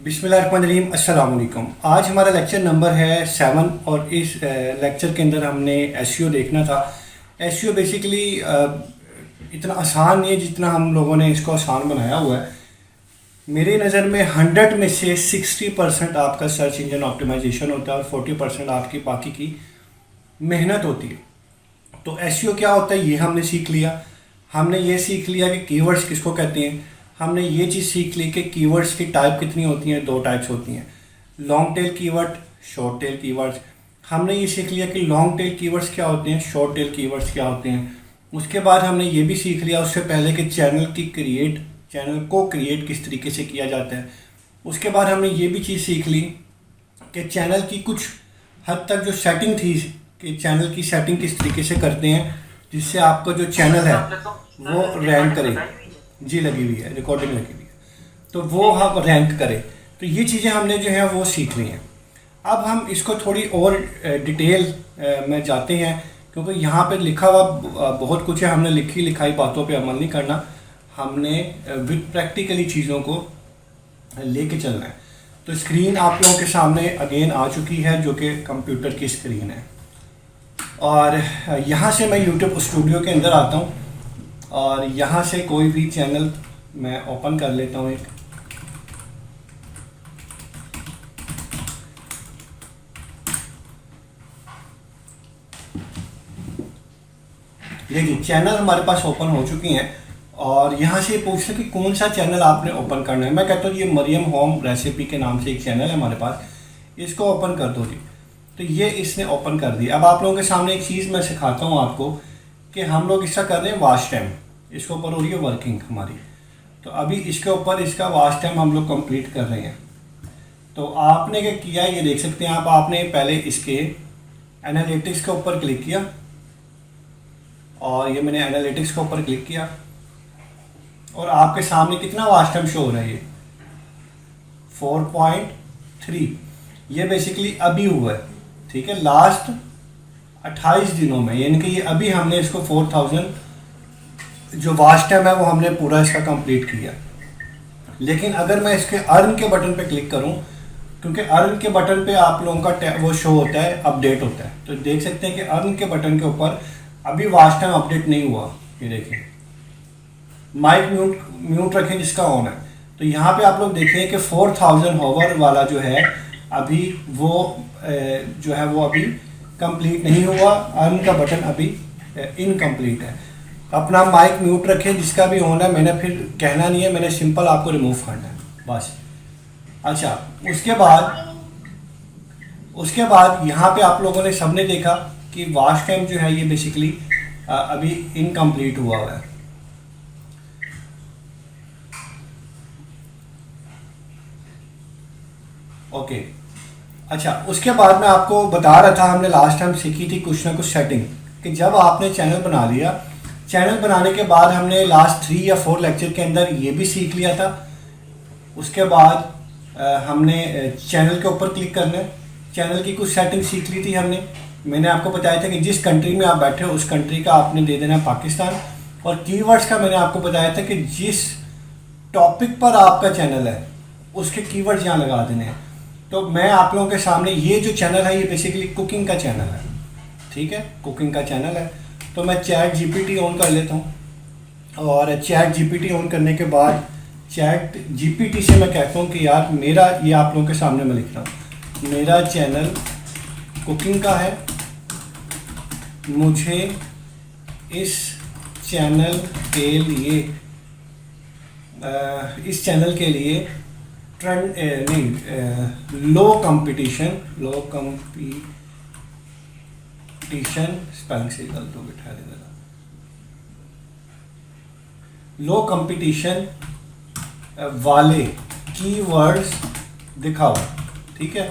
बिस्मिल्लाहिर्रहमानिर्रहीम, अस्सलाम वालेकुम। आज हमारा लेक्चर नंबर है 7 और इस लेक्चर के अंदर हमने एसईओ देखना था। एसईओ बेसिकली इतना आसान नहीं है जितना हम लोगों ने इसको आसान बनाया हुआ है। मेरी नज़र में 100 में से 60% आपका सर्च इंजन ऑप्टिमाइजेशन होता है और 40% आपकी बाकी की मेहनत होती है। तो एसईओ क्या होता है ये हमने सीख लिया। हमने ये सीख लिया कि कीवर्ड्स किसको कहते हैं। हमने ये चीज़ सीख ली कि कीवर्ड्स की टाइप कितनी होती हैं, 2 टाइप्स होती हैं, long tail keyword, short tail keywords. हमने ये सीख लिया कि लॉन्ग टेल कीवर्ड्स क्या होते हैं, शॉर्ट टेल कीवर्ड्स क्या होते हैं। उसके बाद हमने ये भी सीख लिया उससे पहले कि चैनल को क्रिएट किस तरीके से किया जाता है। उसके बाद हमने ये भी चीज़ सीख ली कि चैनल की कुछ हद तक जो सेटिंग थी कि चैनल की सेटिंग किस तरीके से करते हैं जिससे आपका जो चैनल है वो रैंक करे। जी लगी हुई है, रिकॉर्डिंग लगी हुई है, तो वो हम रैंक करें। तो ये चीज़ें हमने जो है वो सीख ली हैं। अब हम इसको थोड़ी और डिटेल में जाते हैं क्योंकि यहाँ पे लिखा हुआ बहुत कुछ है। हमने लिखी लिखाई बातों पे अमल नहीं करना, हमने विद प्रैक्टिकली चीज़ों को लेके चलना है। तो स्क्रीन आप लोगों के सामने अगेन आ चुकी है जो कि कंप्यूटर की स्क्रीन है और यहाँ से मैं यूट्यूब स्टूडियो के अंदर आता हूँ और यहाँ से कोई भी चैनल मैं ओपन कर लेता हूँ। एक देखिए चैनल हमारे पास ओपन हो चुकी हैं और यहाँ से पूछते कि कौन सा चैनल आपने ओपन करना है। मैं कहता हूँ ये मरियम होम रेसिपी के नाम से एक चैनल है हमारे पास, इसको ओपन कर दो जी। तो ये इसने ओपन कर दिया। अब आप लोगों के सामने एक चीज़ मैं सिखाता हूँ आपको कि हम लोग इसका कर रहे हैं वॉच टाइम, इसके ऊपर हो रही है वर्किंग हमारी। तो अभी इसके ऊपर इसका वॉच टाइम हम लोग कंप्लीट कर रहे हैं। तो आपने क्या किया ये देख सकते हैं आप। आपने पहले इसके एनालिटिक्स के ऊपर क्लिक किया और ये मैंने एनालिटिक्स के ऊपर क्लिक किया और आपके सामने कितना वॉच टाइम शो हो रहा है, ये 4.3। ये बेसिकली अभी हुआ है, ठीक है, लास्ट 28 दिनों में, यानी कि ये अभी हमने इसको 4000 जो वॉच टाइम है वो हमने पूरा इसका कंप्लीट किया। लेकिन अगर मैं इसके अर्न के बटन पे क्लिक करूं, क्योंकि अर्न के बटन पे आप लोगों का वो शो होता है, अपडेट होता है, तो देख सकते हैं कि अर्न के बटन के ऊपर अभी वॉच टाइम अपडेट नहीं हुआ। ये देखिए माइक म्यूट रखें जिसका ऑन है। तो यहाँ पे आप लोग देखें कि 4000 हॉवर वाला जो है अभी वो जो है वो अभी कंप्लीट नहीं हुआ। अर्न का बटन अभी इनकम्प्लीट है। अपना माइक म्यूट रखें जिसका भी ऑन है। मैंने फिर कहना नहीं है, मैंने सिंपल आपको रिमूव करना है बस। अच्छा, उसके बाद यहाँ पे आप लोगों ने सबने देखा कि वॉच टाइम जो है ये बेसिकली अभी इनकम्प्लीट हुआ है। ओके, अच्छा, उसके बाद मैं आपको बता रहा था हमने लास्ट टाइम सीखी थी कुछ ना कुछ सेटिंग कि जब आपने चैनल बना लिया, चैनल बनाने के बाद हमने लास्ट 3 या 4 लेक्चर के अंदर ये भी सीख लिया था। उसके बाद हमने चैनल के ऊपर क्लिक करना है, चैनल की कुछ सेटिंग सीख ली थी हमने। मैंने आपको बताया था कि जिस कंट्री में आप बैठे हो उस कंट्री का आपने दे देना है पाकिस्तान, और कीवर्ड्स का मैंने आपको बताया था कि जिस टॉपिक पर आपका चैनल है उसके कीवर्ड्स यहाँ लगा देने हैं। तो मैं आप लोगों के सामने ये जो चैनल है ये बेसिकली कुकिंग का चैनल है, ठीक है, कुकिंग का चैनल है। तो मैं चैट जीपीटी ऑन कर लेता हूँ और चैट जीपीटी ऑन करने के बाद चैट जीपीटी से मैं कहता हूँ कि यार मेरा, ये आप लोगों के सामने मैं लिख रहा हूँ, मेरा चैनल कुकिंग का है, मुझे इस चैनल के लिए ट्रेंड लो कंपटीशन स्पेलिंग से गलत हो गया, लो कंपटीशन वाले कीवर्ड्स दिखाओ, ठीक है।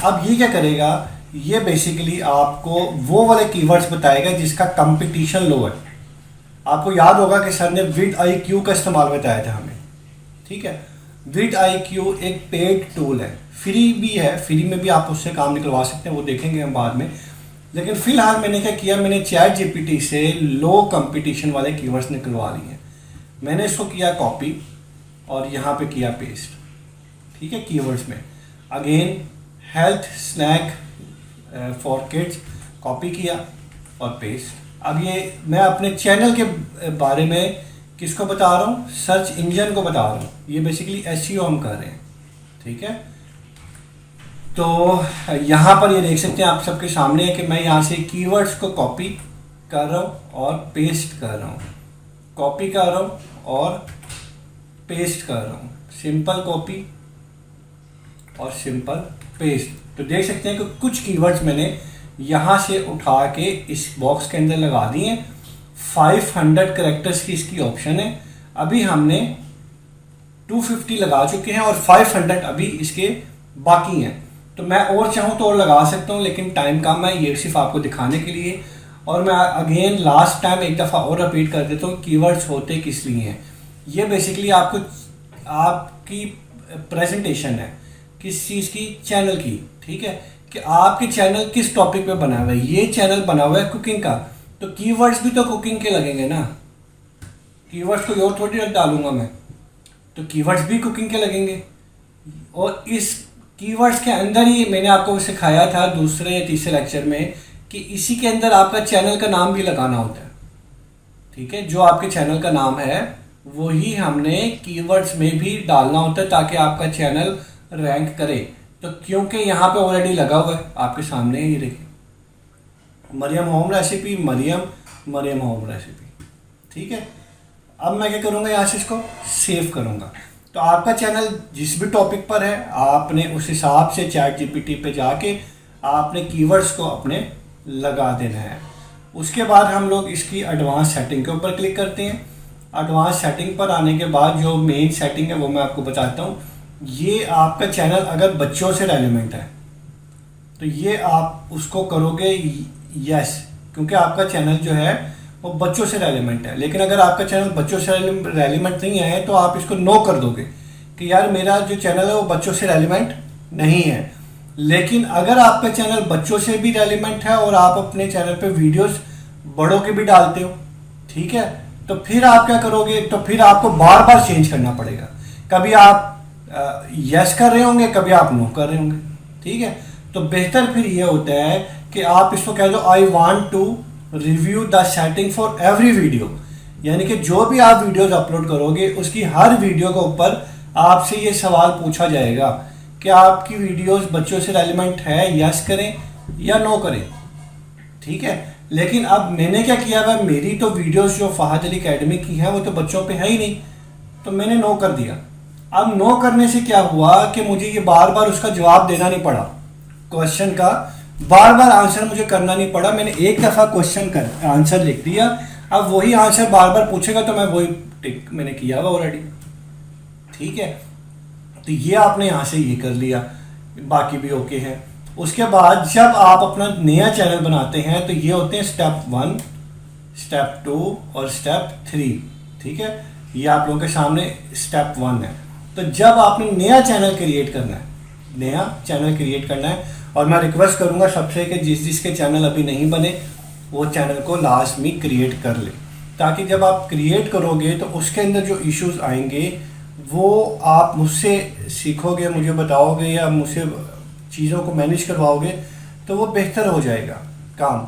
अब ये क्या करेगा, ये बेसिकली आपको वो वाले कीवर्ड्स बताएगा जिसका कंपटीशन लो है। आपको याद होगा कि सर ने विड आई क्यू का इस्तेमाल बताया था हमें, ठीक है। विड आई क्यू एक पेड टूल है, फ्री भी है, फ्री में भी आप उससे काम निकलवा सकते हैं, वो देखेंगे हम बाद में। लेकिन फिलहाल मैंने क्या किया, मैंने चैट जीपीटी से लो कंपटीशन वाले कीवर्ड्स निकलवा लिए हैं। मैंने इसको किया कॉपी और यहाँ पे किया पेस्ट, ठीक है, कीवर्ड्स में। Again health snack for kids copy किया और पेस्ट। अब ये मैं अपने चैनल के बारे में किसको बता रहा हूँ, सर्च इंजन को बता रहा हूँ। ये बेसिकली एसईओ हम कर रहे हैं, ठीक है। तो यहाँ पर ये देख सकते हैं आप सबके सामने है कि मैं यहाँ से कीवर्ड्स को कॉपी कर रहा हूँ और पेस्ट कर रहा हूँ, कॉपी कर रहा हूँ और पेस्ट कर रहा हूँ, सिंपल कॉपी और सिंपल पेस्ट। तो देख सकते हैं कि कुछ कीवर्ड्स मैंने यहाँ से उठा के इस बॉक्स के अंदर लगा दिए हैं। 500 कैरेक्टर्स की इसकी ऑप्शन है। अभी हमने 250 लगा चुके हैं और 500 अभी इसके बाकी हैं। तो मैं और चाहूँ तो और लगा सकता हूँ, लेकिन टाइम कम है, ये सिर्फ आपको दिखाने के लिए। और मैं अगेन लास्ट टाइम एक दफ़ा और रिपीट कर देता हूँ, कीवर्ड्स होते किस लिए हैं। ये बेसिकली आपको आपकी प्रेजेंटेशन है किस चीज़ की, चैनल की, ठीक है, कि आपके चैनल किस टॉपिक पे बना हुआ है। ये चैनल बना हुआ है कुकिंग का, तो कीवर्ड्स भी तो कुकिंग के लगेंगे ना। कीवर्ड्स को और थोड़ी डालूंगा मैं, तो कीवर्ड्स भी कुकिंग के लगेंगे। और इस कीवर्ड्स के अंदर ही मैंने आपको सिखाया था दूसरे या तीसरे लेक्चर में कि इसी के अंदर आपका चैनल का नाम भी लगाना होता है, ठीक है। जो आपके चैनल का नाम है वही हमने कीवर्ड्स में भी डालना होता है ताकि आपका चैनल रैंक करे। तो क्योंकि यहाँ पे ऑलरेडी लगा हुआ है आपके सामने, ये देखिए, Maryam home recipe, Maryam home recipe, ठीक है। अब मैं क्या करूँगा, यहाँ से इसको सेव करूँगा। तो आपका चैनल जिस भी टॉपिक पर है आपने उस हिसाब से चैट जीपीटी पे जाके आपने कीवर्ड्स को अपने लगा देना है। उसके बाद हम लोग इसकी एडवांस सेटिंग के ऊपर क्लिक करते हैं। एडवांस सेटिंग पर आने के बाद जो मेन सेटिंग है वो मैं आपको बताता हूँ। ये आपका चैनल अगर बच्चों से रेलिवेंट है तो ये आप उसको करोगे यस, क्योंकि आपका चैनल जो है वो बच्चों से रेलिवेंट है। लेकिन अगर आपका चैनल बच्चों से रेलिवेंट नहीं है तो आप इसको नो कर दोगे कि यार मेरा जो चैनल है वो बच्चों से रेलिवेंट नहीं है। लेकिन अगर आपका चैनल बच्चों से भी रेलिवेंट है और आप अपने चैनल पे वीडियोस बड़ों के भी डालते हो, ठीक है, तो फिर आप क्या करोगे, तो फिर आपको बार बार चेंज करना पड़ेगा। कभी आप यस कर रहे होंगे, कभी आप नो कर रहे होंगे, ठीक है। तो बेहतर फिर ये होता है कि आप इसको कह दो I want to review the setting for every video, यानी कि जो भी आप वीडियोस अपलोड करोगे उसकी हर वीडियो के ऊपर आपसे ये सवाल पूछा जाएगा कि आपकी वीडियोस बच्चों से रेलिवेंट है, यस करें या नो करें, ठीक है। लेकिन अब मैंने क्या किया हुआ, मेरी तो वीडियोस जो फहद अली अकेडमी की है वो तो बच्चों पे है ही नहीं, तो मैंने नो कर दिया। अब नो करने से क्या हुआ कि मुझे ये बार बार उसका जवाब देना नहीं पड़ा, क्वेश्चन का बार बार आंसर मुझे करना नहीं पड़ा। मैंने एक दफ़ा क्वेश्चन का आंसर लिख दिया, अब वही आंसर बार बार पूछेगा तो मैं वही टिक मैंने किया हुआ ऑलरेडी, ठीक है। तो ये आपने यहाँ से ये कर लिया, बाकी भी ओके है। उसके बाद जब आप अपना नया चैनल बनाते हैं तो ये होते हैं स्टेप 1, स्टेप 2 और स्टेप 3, ठीक है। ये आप लोगों के सामने स्टेप 1 है। तो जब आपने नया चैनल क्रिएट करना है, नया चैनल क्रिएट करना है, और मैं रिक्वेस्ट करूंगा सबसे कि जिसके चैनल अभी नहीं बने वो चैनल को लाजमी क्रिएट कर ले, ताकि जब आप क्रिएट करोगे तो उसके अंदर जो इश्यूज आएंगे वो आप मुझसे सीखोगे, मुझे बताओगे या मुझसे चीज़ों को मैनेज करवाओगे तो वो बेहतर हो जाएगा काम।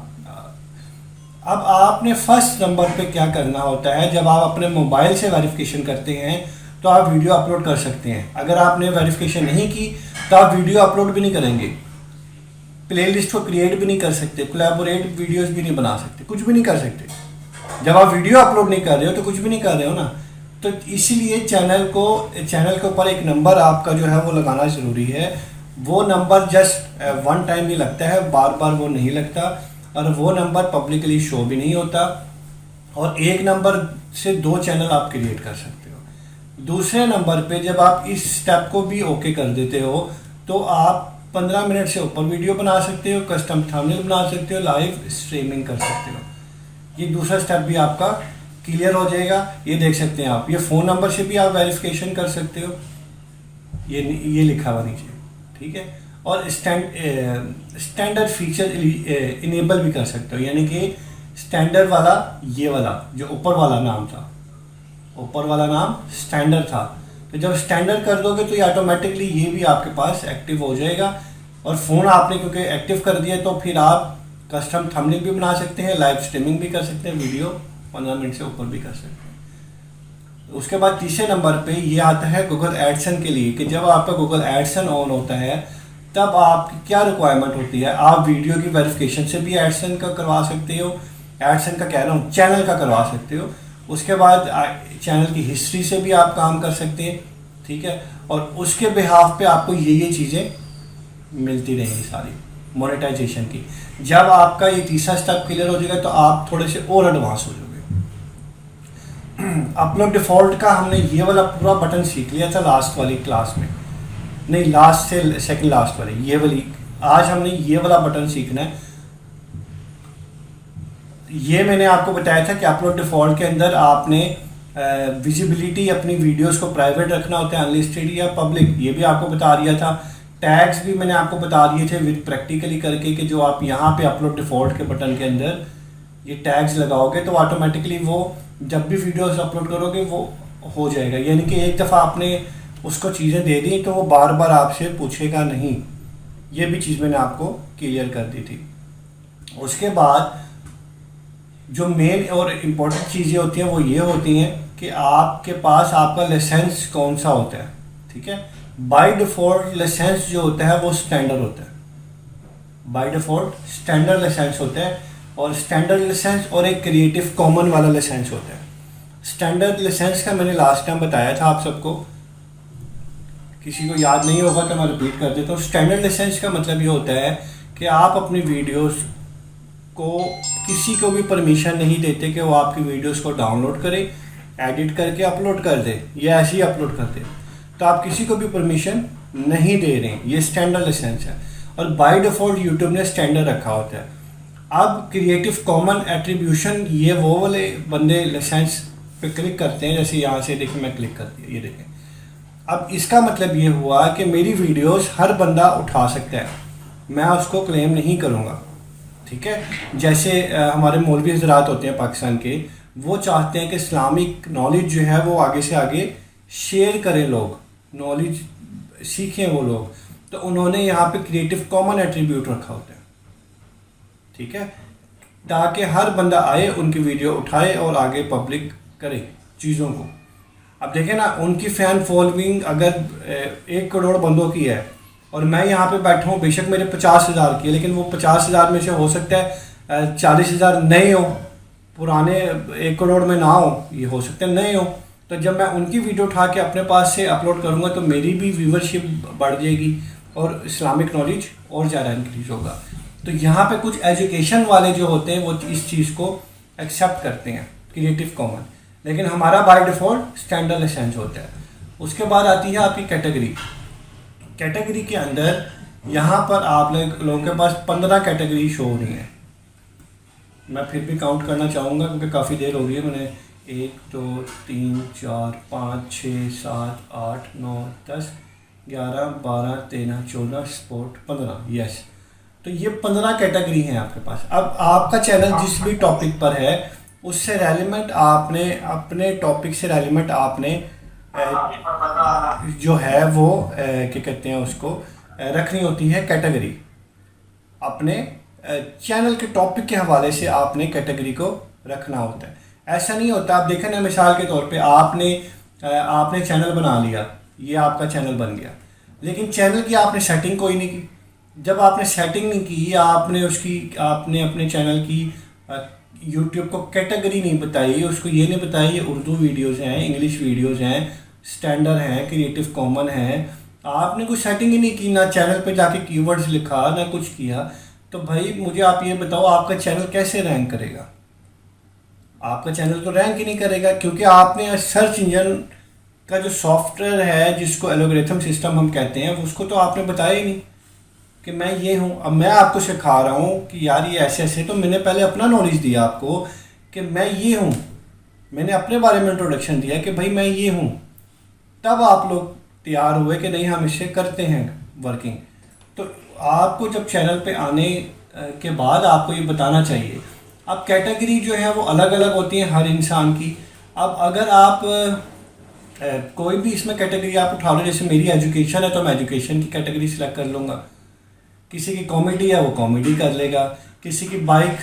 अब आपने फर्स्ट नंबर पे क्या करना होता है, जब आप अपने मोबाइल से वेरिफिकेशन करते हैं तो आप वीडियो अपलोड कर सकते हैं। अगर आपने वेरिफिकेशन नहीं की तो आप वीडियो अपलोड भी नहीं करेंगे, प्लेलिस्ट को क्रिएट भी नहीं कर सकते, कोलैबोरेट वीडियोस भी नहीं बना सकते, कुछ भी नहीं कर सकते। जब आप वीडियो अपलोड नहीं कर रहे हो तो कुछ भी नहीं कर रहे हो ना। तो इसीलिए चैनल के ऊपर एक नंबर आपका जो है वो लगाना ज़रूरी है। वो नंबर जस्ट 1 टाइम ही लगता है, बार बार वो नहीं लगता, और वो नंबर पब्लिकली शो भी नहीं होता। और एक नंबर से 2 चैनल आप क्रिएट कर सकते हो। दूसरे नंबर पे जब आप इस स्टेप को भी ओके कर देते हो तो आप 15 मिनट से ऊपर वीडियो बना सकते हो, कस्टम थंबनेल बना सकते हो, लाइव स्ट्रीमिंग कर सकते हो। ये दूसरा स्टेप भी आपका क्लियर हो जाएगा। ये देख सकते हैं आप, ये फ़ोन नंबर से भी आप वेरिफिकेशन कर सकते हो, ये लिखा हुआ नीचे, ठीक है। और स्टैंडर्ड फीचर इनेबल भी कर सकते हो, यानी कि स्टैंडर्ड वाला, ये वाला जो ऊपर वाला नाम था, ऊपर वाला नाम स्टैंडर्ड था, तो जब स्टैंडर्ड कर दोगे तो ये ऑटोमेटिकली ये भी आपके पास एक्टिव हो जाएगा। और फ़ोन आपने क्योंकि एक्टिव कर दिया तो फिर आप कस्टम थंबनेल भी बना सकते हैं, लाइव स्ट्रीमिंग भी कर सकते हैं, वीडियो 15 मिनट से ऊपर भी कर सकते हैं। उसके बाद तीसरे नंबर पे ये आता है गूगल एडसन के लिए, कि जब आपका गूगल एडसन ऑन होता है तब आपकी क्या रिक्वायरमेंट होती है। आप वीडियो की वेरिफिकेशन से भी एडसन का करवा सकते हो, एडसन का कह रहा हूँ चैनल का करवा सकते हो। उसके बाद चैनल की हिस्ट्री से भी आप काम कर सकते हैं, ठीक है। और उसके बिहाफ पे आपको ये चीज़ें मिलती रहेंगी सारी मोनेटाइजेशन की। जब आपका ये तीसरा स्टेप क्लियर हो जाएगा तो आप थोड़े से और एडवांस हो जाओगे। अपलोड डिफ़ॉल्ट का हमने ये वाला पूरा बटन सीख लिया था लास्ट वाली क्लास में, नहीं लास्ट से सेकंड लास्ट वाली, ये वाली आज हमने ये वाला बटन सीखना है। ये मैंने आपको बताया था कि अपलोड डिफ़ॉल्ट के अंदर आपने विजिबिलिटी अपनी वीडियोस को प्राइवेट रखना होता है, अनलिस्टेड या पब्लिक, ये भी आपको बता दिया था। टैग्स भी मैंने आपको बता दिए थे विद प्रैक्टिकली करके, कि जो आप यहाँ पे अपलोड डिफ़ॉल्ट के बटन के अंदर ये टैग्स लगाओगे तो ऑटोमेटिकली वो जब भी वीडियोस अपलोड करोगे वो हो जाएगा। यानी कि एक दफ़ा आपने उसको चीज़ें दे दी तो वो बार बार आपसे पूछेगा नहीं। ये भी चीज़ मैंने आपको क्लियर कर दी थी। उसके बाद जो मेन और इम्पोर्टेंट चीज़ें होती हैं वो ये होती हैं कि आपके पास आपका लाइसेंस कौन सा होता है, ठीक है। बाय डिफ़ॉल्ट लाइसेंस जो होता है वो स्टैंडर्ड होता है, बाय डिफ़ॉल्ट स्टैंडर्ड लाइसेंस होता है। और स्टैंडर्ड लाइसेंस और एक क्रिएटिव कॉमन वाला लाइसेंस होता है। स्टैंडर्ड लाइसेंस का मैंने लास्ट टाइम बताया था आप सबको, किसी को याद नहीं होगा तो मैं रिपीट कर देता हूँ। स्टैंडर्ड लाइसेंस का मतलब ये होता है कि आप अपनी वीडियोस को किसी को भी परमिशन नहीं देते कि वो आपकी वीडियोस को डाउनलोड करे, एडिट करके अपलोड कर दे या ऐसे ही अपलोड कर दे। तो आप किसी को भी परमिशन नहीं दे रहे हैं, ये स्टैंडर्ड लाइसेंस है। और बाय डिफ़ॉल्ट यूट्यूब ने स्टैंडर्ड रखा होता है। अब क्रिएटिव कॉमन एट्रीब्यूशन, ये वो वाले बंदे लाइसेंस पे क्लिक करते हैं, जैसे यहाँ से देखिए मैं क्लिक कर दिया, ये देखें। अब इसका मतलब ये हुआ कि मेरी वीडियोस हर बंदा उठा सकता है, मैं उसको क्लेम नहीं करूँगा, ठीक है। जैसे हमारे मौलवी हज़रात होते हैं पाकिस्तान के, वो चाहते हैं कि इस्लामिक नॉलेज जो है वो आगे से आगे शेयर करें, लोग नॉलेज सीखें वो लोग, तो उन्होंने यहाँ पे क्रिएटिव कॉमन एट्रीब्यूट रखा होता है, ठीक है, ताकि हर बंदा आए उनकी वीडियो उठाए और आगे पब्लिक करे चीज़ों को। अब देखें ना, उनकी फ़ैन फॉलोइंग अगर 1 करोड़ बंदों की है और मैं यहाँ पे बैठा हूँ, बेशक मेरे 50,000 की है, लेकिन वो 50,000 में से हो सकता है 40,000 नए हो, पुराने 1 करोड़ में ना हो, ये हो सकता है नए हो। तो जब मैं उनकी वीडियो उठा के अपने पास से अपलोड करूँगा तो मेरी भी व्यूवरशिप बढ़ जाएगी और इस्लामिक नॉलेज और ज़्यादा इंक्रीज होगा। तो यहाँ पे कुछ एजुकेशन वाले जो होते हैं वो इस चीज़ को एक्सेप्ट करते हैं, क्रिएटिव कॉमन, लेकिन हमारा बाय डिफ़ॉल्ट स्टैंडर्ड लाइसेंस होता है। उसके बाद आती है आपकी कैटेगरी। कैटेगरी के अंदर यहाँ पर आप लोगों के पास 15 कैटेगरी शो हो रही हैं। मैं फिर भी काउंट करना चाहूँगा क्योंकि काफ़ी देर हो गई है। मैंने 1 2 3 4 5 6 7 8 9 10 11 12 13 14 स्पोर्ट 15, यस। तो ये 15 कैटेगरी हैं आपके पास। अब आपका चैनल जिस भी टॉपिक पर है उससे रेलिवेंट आपने अपने टॉपिक से रेलिवेंट आपने जो है वो क्या कहते हैं उसको रखनी होती है कैटेगरी। अपने चैनल के टॉपिक के हवाले से आपने कैटेगरी को रखना होता है। ऐसा नहीं होता, आप देखें ना, मिसाल के तौर पे आपने चैनल बना लिया, ये आपका चैनल बन गया, लेकिन चैनल की आपने सेटिंग कोई नहीं की। जब आपने सेटिंग नहीं की, आपने अपने चैनल की यूट्यूब को कैटेगरी नहीं बताई, उसको ये नहीं बताई उर्दू वीडियोज़ हैं, इंग्लिश वीडियोज़ हैं, स्टैंडर्ड हैं, क्रिएटिव कॉमन हैं, आपने कुछ सेटिंग ही नहीं की, ना चैनल पे जाके कीवर्ड्स लिखा, ना कुछ किया, तो भाई मुझे आप ये बताओ आपका चैनल कैसे रैंक करेगा? आपका चैनल तो रैंक ही नहीं करेगा, क्योंकि आपने सर्च इंजन का जो सॉफ्टवेयर है जिसको एल्गोरिथम सिस्टम हम कहते हैं उसको तो आपने बताया ही नहीं कि मैं ये हूँ। अब मैं आपको सिखा रहा हूँ कि यार ये ऐसे ऐसे, तो मैंने पहले अपना नॉलेज दिया आपको कि मैं ये हूँ, मैंने अपने बारे में इंट्रोडक्शन दिया कि भाई मैं ये हूँ, तब आप लोग तैयार हुए कि नहीं हम इससे करते हैं वर्किंग। तो आपको जब चैनल पे आने के बाद आपको ये बताना चाहिए। अब कैटेगरी जो है वो अलग अलग होती हैं हर इंसान की। अब अगर आप कोई भी इसमें कैटेगरी आप उठा लो, जैसे मेरी एजुकेशन है तो मैं एजुकेशन की कैटेगरी सिलेक्ट कर लूँगा, किसी की कॉमेडी है वो कॉमेडी कर लेगा, किसी की बाइक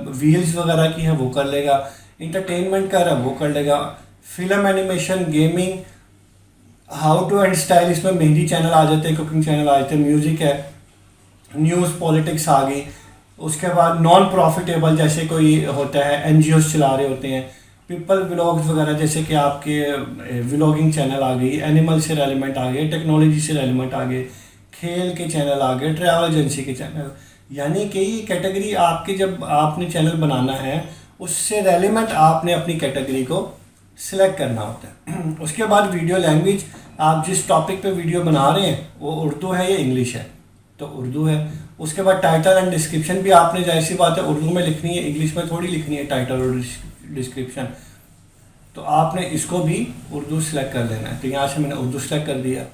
व्हील्स वगैरह की है वो कर लेगा, इंटरटेनमेंट कर है वो कर लेगा, film animation gaming how to and style, इसमें मेहंदी चैनल आ जाते हैं, कुकिंग चैनल आ जाते हैं, म्यूज़िक है, न्यूज़ पॉलिटिक्स आ गई। उसके बाद नॉन प्रॉफिटेबल जैसे कोई होता है एनजीओस चला रहे होते हैं, पीपल व्लॉग्स वगैरह जैसे कि आपके व्लॉगिंग चैनल आ गई, एनिमल से रेलिमेंट आ गए, टेक्नोलॉजी से रेलिमेंट आ गए, खेल के चैनल आ गए, ट्रैवल एजेंसी के चैनल। यानी कि ये कैटेगरी आपकी जब आपने चैनल बनाना है उससे रेलिवेंट आपने अपनी कैटेगरी को सिलेक्ट करना होता है। उसके बाद वीडियो लैंग्वेज, आप जिस टॉपिक पे वीडियो बना रहे हैं वो उर्दू है या इंग्लिश है तो उर्दू है। उसके बाद टाइटल एंड डिस्क्रिप्शन भी आपने जाहिर सी बात है उर्दू में लिखनी है, इंग्लिश में थोड़ी लिखनी है टाइटल और डिस्क्रिप्शन, तो आपने इसको भी उर्दू सेलेक्ट कर लेना है। तो यहाँ से मैंने उर्दू सेलेक्ट कर दिया।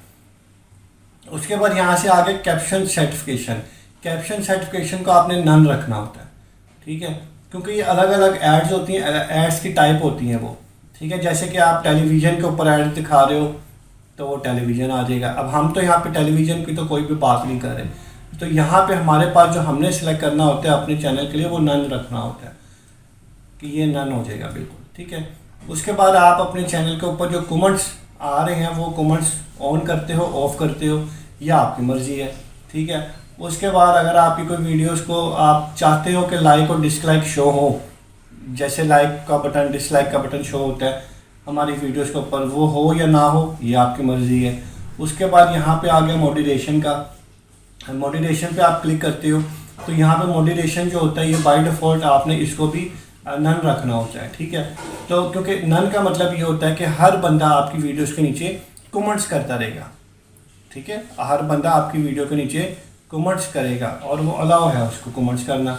उसके बाद यहाँ से आगे कैप्शन सर्टिफिकेशन, कैप्शन सर्टिफिकेशन को आपने नन रखना होता है, ठीक है, क्योंकि ये अलग अलग एड्स होती हैं, एड्स की टाइप होती हैं वो, ठीक है। जैसे कि आप टेलीविज़न के ऊपर ऐड दिखा रहे हो तो वो टेलीविज़न आ जाएगा। अब हम तो यहाँ पे टेलीविज़न की तो कोई भी बात नहीं कर रहे, तो यहाँ पे हमारे पास जो हमने सेलेक्ट करना होता है अपने चैनल के लिए वो नन रखना होता है कि ये नन हो जाएगा बिल्कुल, ठीक है। उसके बाद आप अपने चैनल के ऊपर जो कमेंट्स आ रहे हैं वो कमेंट्स ऑन करते हो ऑफ करते हो, यह आपकी मर्ज़ी है, ठीक है। उसके बाद अगर आपकी कोई वीडियोस को आप चाहते हो कि लाइक और डिसलाइक शो हो, जैसे लाइक का बटन डिसलाइक का बटन शो होता है हमारी वीडियोस के ऊपर, वो हो या ना हो ये आपकी मर्ज़ी है। उसके बाद यहाँ पे आ गया मॉडरेशन का, मॉडरेशन पे आप क्लिक करते हो तो यहाँ पे मॉडरेशन जो होता है ये बाय डिफ़ॉल्ट आपने इसको भी नन रखना होता है, ठीक है। तो क्योंकि नन का मतलब ये होता है कि हर बंदा आपकी वीडियोस के नीचे कमेंट्स करता रहेगा, ठीक है, हर बंदा आपकी वीडियो के नीचे कमेंट्स करेगा और वो अलाउ है उसको कमेंट्स करना।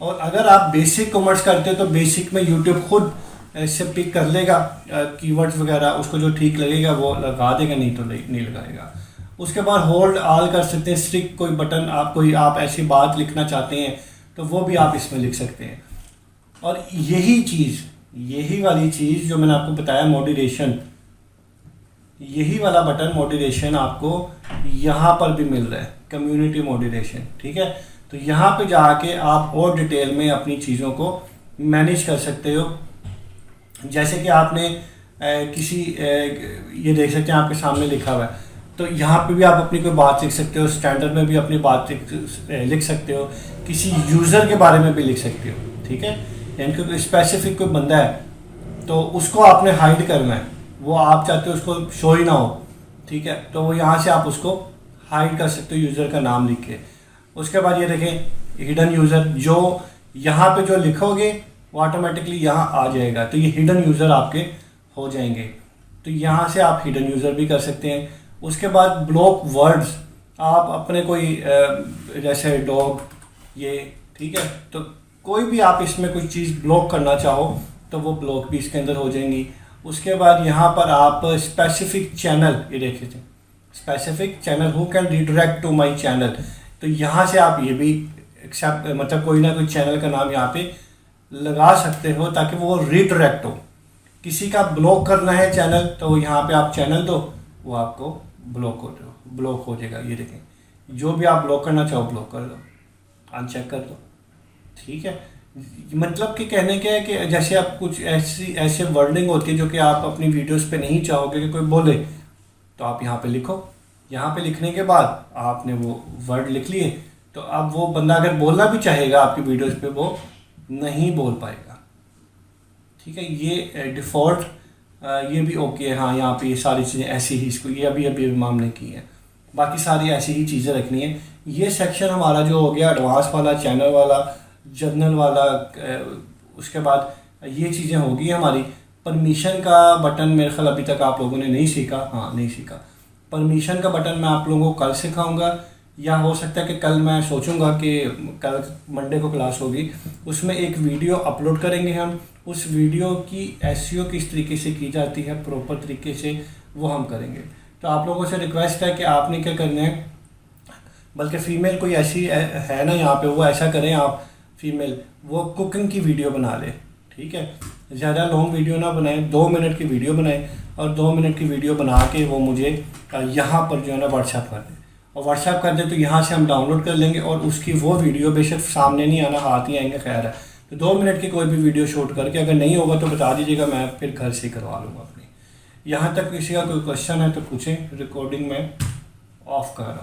और अगर आप बेसिक कमेंट्स करते हो तो बेसिक में यूट्यूब खुद इससे पिक कर लेगा कीवर्ड्स वगैरह, उसको जो ठीक लगेगा वो लगा देगा, नहीं तो नहीं लगाएगा। उसके बाद होल्ड ऑल कर सकते हैं, स्ट्रिक कोई बटन आप ऐसी बात लिखना चाहते हैं तो वो भी आप इसमें लिख सकते हैं। और यही वाली चीज़ जो मैंने आपको बताया मॉडरेशन, यही वाला बटन मॉडरेशन आपको यहाँ पर भी मिल रहा है, कम्युनिटी मॉडरेशन, ठीक है। तो यहाँ पे जाके आप और डिटेल में अपनी चीज़ों को मैनेज कर सकते हो। जैसे कि आपने ये देख सकते हैं आपके सामने लिखा हुआ है, तो यहाँ पे भी आप अपनी कोई बात लिख सकते हो, स्टैंडर्ड में भी अपनी बात लिख सकते हो, किसी यूज़र के बारे में भी लिख सकते हो, ठीक है। यानी कि कोई स्पेसिफिक कोई बंदा है तो उसको आपने हाइड करना है, वो आप चाहते हो उसको शो ही ना हो, ठीक है, तो वो यहाँ से आप उसको हाइड कर सकते हो यूज़र का नाम लिख के। उसके बाद ये देखें हिडन यूज़र, जो यहाँ पे जो लिखोगे वो ऑटोमेटिकली यहाँ आ जाएगा, तो ये हिडन यूज़र आपके हो जाएंगे। तो यहाँ से आप हिडन यूज़र भी कर सकते हैं। उसके बाद ब्लॉक वर्ड्स, आप अपने कोई जैसे डॉग ये, ठीक है, तो कोई भी आप इसमें कोई चीज़ ब्लॉक करना चाहो तो वो ब्लॉक भी इसके अंदर हो जाएंगी। उसके बाद यहाँ पर आप स्पेसिफिक चैनल, ये देख लीजिए specific channel who can redirect to my channel, तो यहाँ से आप ये भी एक्सेप्ट मतलब कोई ना कोई चैनल का नाम यहाँ पे लगा सकते हो ताकि वो रिडायरेक्ट हो। किसी का ब्लॉक करना है चैनल तो यहाँ पे आप चैनल दो, वो आपको ब्लॉक हो जाएगा। ये देखें जो भी आप ब्लॉक करना चाहो ब्लॉक कर दो, अनचेक कर दो, ठीक है। मतलब कि कहने क्या है कि जैसे आप कुछ ऐसे वर्डिंग होती है जो कि आप अपनी वीडियोस पे नहीं चाहोगे कि कोई बोले, तो आप यहाँ पे लिखो, यहाँ पे लिखने के बाद आपने वो वर्ड लिख लिए, तो अब वो बंदा अगर बोलना भी चाहेगा आपकी वीडियोस पे वो नहीं बोल पाएगा, ठीक है। ये डिफ़ॉल्ट ये भी ओके है। हाँ, यहाँ पे ये सारी चीज़ें ऐसी ही इसको ये अभी मामले की है, बाकी सारी ऐसी ही चीज़ें रखनी है। ये सेक्शन हमारा जो हो गया एडवांस वाला, चैनल वाला, जर्नल वाला, उसके बाद ये चीज़ें होगी हमारी। परमिशन का बटन मेरे ख्याल अभी तक आप लोगों ने नहीं सीखा, हाँ नहीं सीखा। परमिशन का बटन मैं आप लोगों को कल सिखाऊंगा, या हो सकता है कि कल मैं सोचूंगा कि कल मंडे को क्लास होगी, उसमें एक वीडियो अपलोड करेंगे हम, उस वीडियो की एसईओ किस तरीके से की जाती है प्रॉपर तरीके से वो हम करेंगे। तो आप लोगों से रिक्वेस्ट है कि आपने क्या करना है, बल्कि फ़ीमेल कोई ऐसी है ना यहाँ पे, वो ऐसा करें आप फीमेल वो कुकिंग की वीडियो बना ले, ठीक है। ज़्यादा लॉन्ग वीडियो ना बनाएं, 2 मिनट की वीडियो बनाएं और 2 मिनट की वीडियो बना के वो मुझे यहाँ पर जो है ना व्हाट्सएप कर दें। और व्हाट्सएप कर दें तो यहाँ से हम डाउनलोड कर लेंगे और उसकी वो वीडियो बेशक सामने नहीं आना, हाथ ही आएंगे, खैर है। तो 2 मिनट की कोई भी वीडियो शूट करके, अगर नहीं होगा तो बता दीजिएगा, मैं फिर घर से करवा लूँगा अपनी। यहाँ तक किसी का कोई क्वेश्चन है तो पूछें, रिकॉर्डिंग में ऑफ कर रहा हूँ।